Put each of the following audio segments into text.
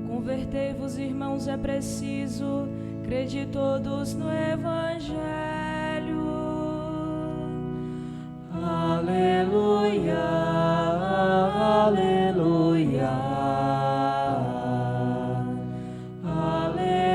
Convertei-vos, irmãos, é preciso, crede todos no Evangelho. Aleluia, aleluia, aleluia.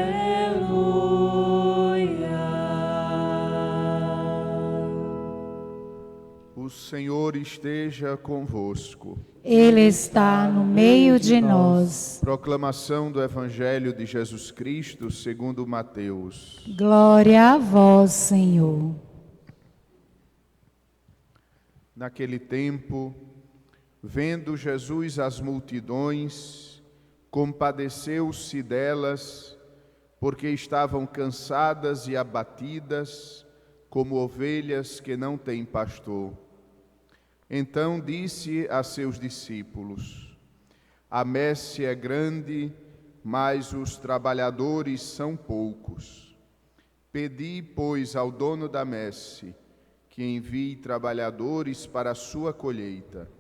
O Senhor esteja convosco. Ele está no meio de nós. Proclamação do Evangelho de Jesus Cristo segundo Mateus. Glória a vós, Senhor. Naquele tempo, vendo Jesus as multidões, compadeceu-se delas, porque estavam cansadas e abatidas, como ovelhas que não têm pastor. Então disse a seus discípulos: a messe é grande, mas os trabalhadores são poucos. Pedi, pois, ao dono da messe que envie trabalhadores para a sua colheita.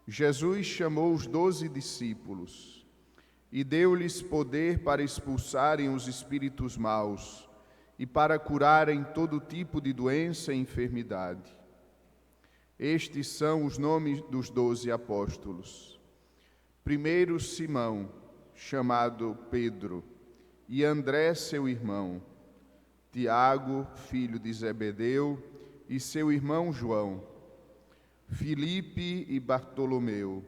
Jesus chamou os 12 discípulos e deu-lhes poder para expulsarem os espíritos maus e para curarem todo tipo de doença e enfermidade. Estes são os nomes dos 12 apóstolos. Primeiro, Simão, chamado Pedro, e André, seu irmão, Tiago, filho de Zebedeu, e seu irmão João, Filipe e Bartolomeu,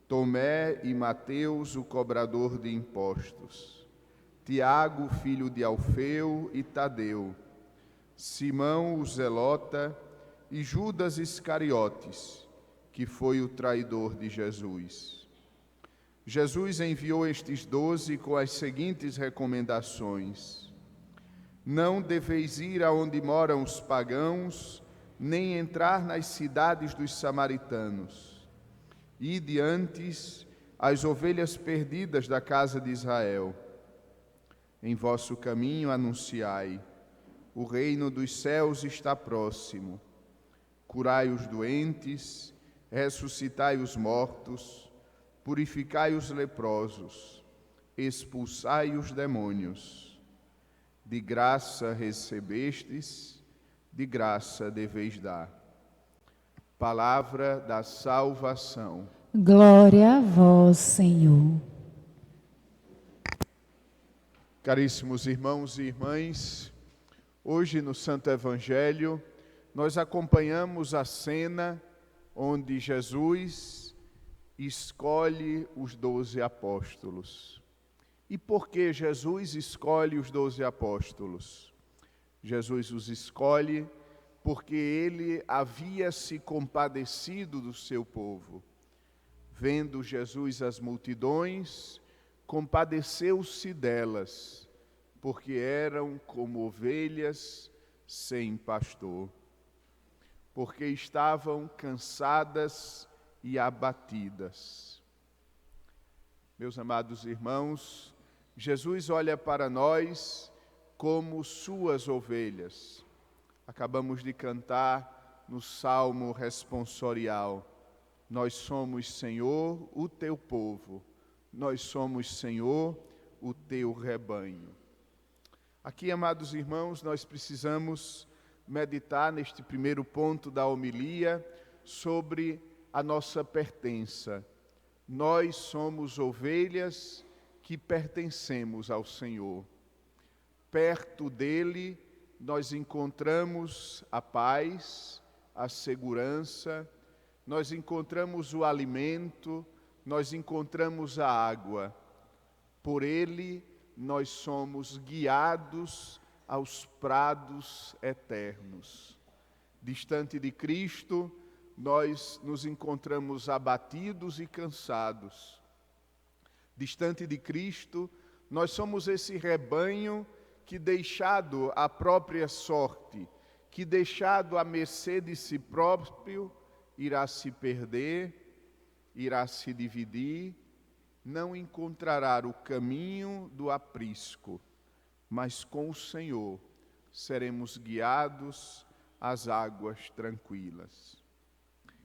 Tomé e Mateus, o cobrador de impostos, Tiago, filho de Alfeu, e Tadeu, Simão, o zelota, e Judas Iscariotes, que foi o traidor de Jesus. Jesus enviou estes 12 com as seguintes recomendações: não deveis ir aonde moram os pagãos, nem entrar nas cidades dos samaritanos. Ide antes as ovelhas perdidas da casa de Israel. Em vosso caminho anunciai: o reino dos céus está próximo. Curai os doentes, ressuscitai os mortos, purificai os leprosos, expulsai os demônios. De graça recebestes, de graça deveis dar. Palavra da salvação. Glória a vós, Senhor. Caríssimos irmãos e irmãs, hoje no Santo Evangelho, nós acompanhamos a cena onde Jesus escolhe os 12 apóstolos. E por que Jesus escolhe os 12 apóstolos? Jesus os escolhe porque ele havia se compadecido do seu povo. Vendo Jesus as multidões, compadeceu-se delas, porque eram como ovelhas sem pastor. Porque estavam cansadas e abatidas. Meus amados irmãos, Jesus olha para nós como suas ovelhas. Acabamos de cantar no Salmo responsorial: nós somos, Senhor, o teu povo, nós somos, Senhor, o teu rebanho. Aqui, amados irmãos, nós precisamos meditar neste primeiro ponto da homilia sobre a nossa pertença. Nós somos ovelhas que pertencemos ao Senhor. Perto dele nós encontramos a paz, a segurança, nós encontramos o alimento, nós encontramos a água. Por ele nós somos guiados aos prados eternos. Distante de Cristo, nós nos encontramos abatidos e cansados. Distante de Cristo, nós somos esse rebanho que, deixado à própria sorte, que deixado à mercê de si próprio, irá se perder, irá se dividir, não encontrará o caminho do aprisco, mas com o Senhor seremos guiados às águas tranquilas.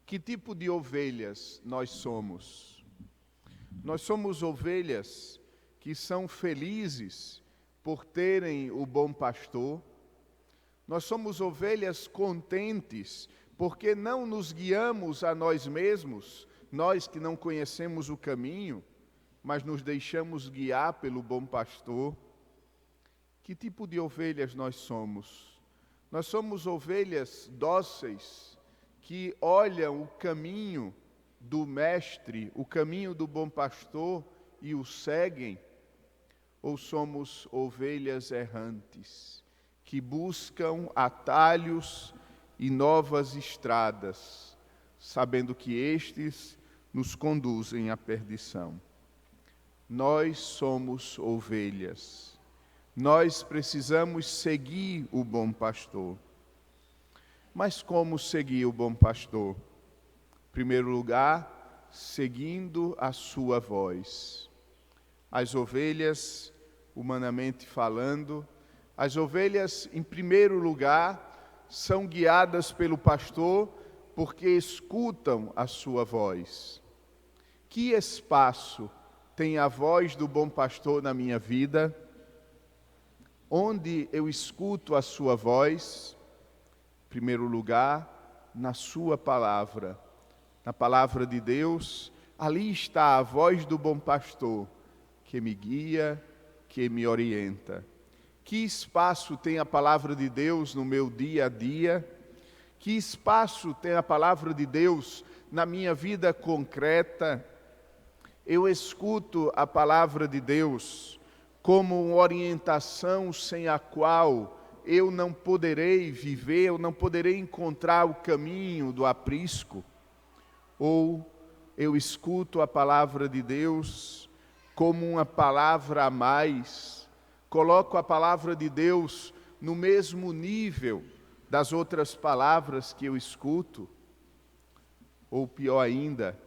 Que tipo de ovelhas nós somos? Nós somos ovelhas que são felizes por terem o bom pastor. Nós somos ovelhas contentes porque não nos guiamos a nós mesmos, nós que não conhecemos o caminho, mas nos deixamos guiar pelo bom pastor. Que tipo de ovelhas nós somos? Nós somos ovelhas dóceis que olham o caminho do mestre, o caminho do bom pastor e o seguem? Ou somos ovelhas errantes que buscam atalhos e novas estradas, sabendo que estes nos conduzem à perdição? Nós somos ovelhas. Nós precisamos seguir o bom pastor. Mas como seguir o bom pastor? Em primeiro lugar, seguindo a sua voz. As ovelhas, humanamente falando, as ovelhas, em primeiro lugar, são guiadas pelo pastor porque escutam a sua voz. Que espaço tem a voz do bom pastor na minha vida? Onde eu escuto a sua voz? Em primeiro lugar, na sua palavra. Na palavra de Deus, ali está a voz do bom pastor, que me guia, que me orienta. Que espaço tem a palavra de Deus no meu dia a dia? Que espaço tem a palavra de Deus na minha vida concreta? Eu escuto a palavra de Deus como uma orientação sem a qual eu não poderei viver, eu não poderei encontrar o caminho do aprisco? Ou eu escuto a palavra de Deus como uma palavra a mais, coloco a palavra de Deus no mesmo nível das outras palavras que eu escuto? Ou pior ainda,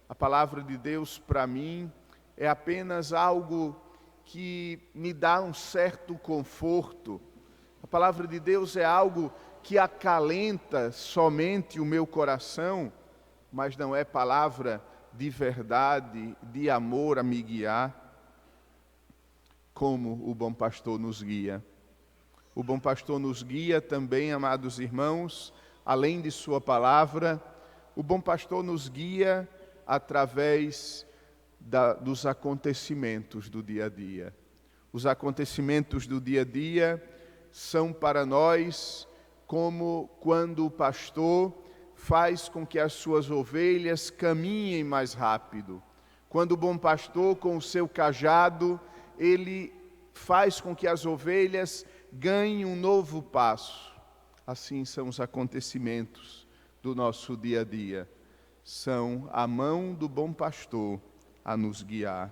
a palavra de Deus para mim é apenas algo que me dá um certo conforto. A palavra de Deus é algo que acalenta somente o meu coração, mas não é palavra de verdade, de amor a me guiar. Como o bom pastor nos guia? O bom pastor nos guia também, amados irmãos, além de sua palavra, o bom pastor nos guia através dos acontecimentos do dia a dia. Os acontecimentos do dia a dia são para nós como quando o pastor faz com que as suas ovelhas caminhem mais rápido. Quando o bom pastor, com o seu cajado, ele faz com que as ovelhas ganhem um novo passo. Assim são os acontecimentos do nosso dia a dia. São a mão do bom pastor a nos guiar.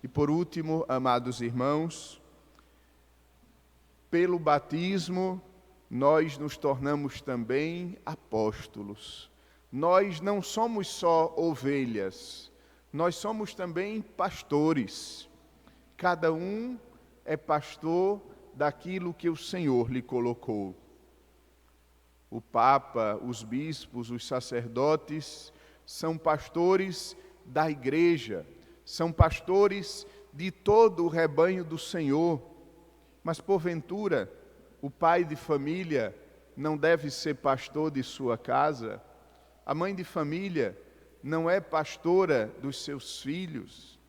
E por último, amados irmãos, pelo batismo, nós nos tornamos também apóstolos. Nós não somos só ovelhas, nós somos também pastores. Cada um é pastor daquilo que o Senhor lhe colocou. O Papa, os bispos, os sacerdotes são pastores da igreja, são pastores de todo o rebanho do Senhor. Mas porventura, o pai de família não deve ser pastor de sua casa? A mãe de família não é pastora dos seus filhos?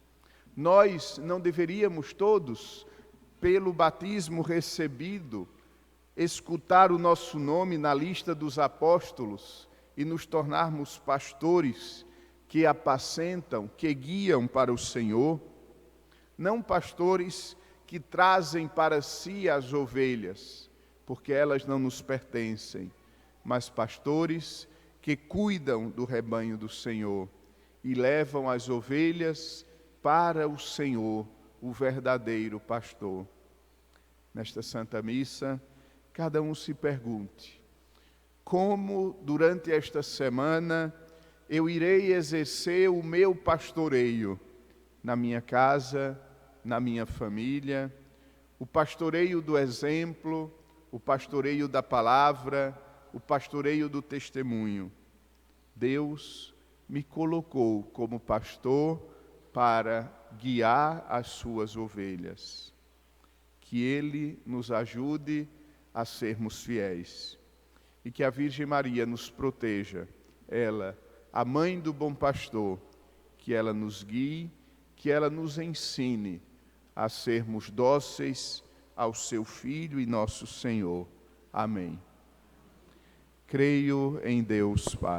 Nós não deveríamos todos, pelo batismo recebido, escutar o nosso nome na lista dos apóstolos e nos tornarmos pastores que apacentam, que guiam para o Senhor? Não pastores que trazem para si as ovelhas, porque elas não nos pertencem, mas pastores que cuidam do rebanho do Senhor e levam as ovelhas para o Senhor, o verdadeiro pastor. Nesta Santa Missa, cada um se pergunte: como durante esta semana eu irei exercer o meu pastoreio na minha casa, na minha família, o pastoreio do exemplo, o pastoreio da palavra, o pastoreio do testemunho. Deus me colocou como pastor para guiar as suas ovelhas. Que Ele nos ajude a sermos fiéis e que a Virgem Maria nos proteja, ela, a mãe do bom pastor, que ela nos guie, que ela nos ensine a sermos dóceis ao seu Filho e nosso Senhor. Amém. Creio em Deus Pai.